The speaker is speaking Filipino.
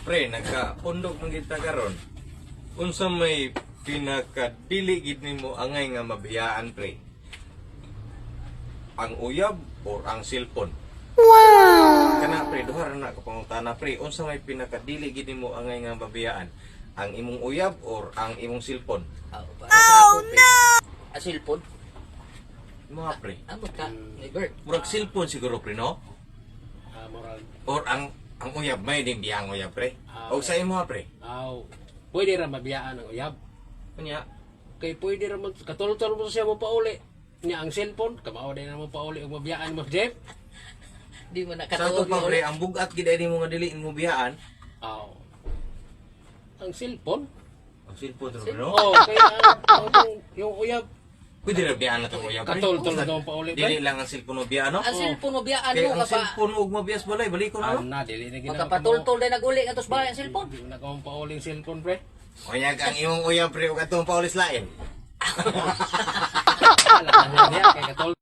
Pre, nagka-pundok ng kita karon. Unsa may pinakadili gid nimo angay nga mabiyaan, pre? Ang uyab or ang cellphone? Wow! Kana pre, duha ra na kapangutana pre, unsa may pinakadili gid nimo angay nga mabiyaan? Ang imong uyab or ang imong cellphone? Oh no! Asilpon? Mga pre. Amo ka, neighbor. Murag cellphone siguro pre, no? Moral. Or ang uyab may ding biyang uyab pre. O sa imo pre. Pwede ra mabiyaan ang uyab. Unya, Kay pwede ra man katultol mo siya mo pauli. Nya ang cellphone, kamao din na mo pauli og mabiyaan mo Jeff. Di mo sa to nakatawag pa pre, yun. ang bugat gid ay mo nga dili mo biyaan. Aw. Ang cellphone? Ang cellphone pre, no? Oh, kaya yung uyab Pwede ra biyaan na tong uyab pre. katultol na daw pauli. Dili lang ang cellphone mo biyaan, no? Ang cellphone mo biyaan Kaya mo ang ka pa. cellphone ug mabiyas balay, balik ko na, no? Na dili na gina. Magkapatultol din nag-uli nga tos bahay ang cellphone. Di na ko pauli ang cellphone pre. Oyag ang imong uyab pre ug atong paulis lain. Ala na niya kay katultol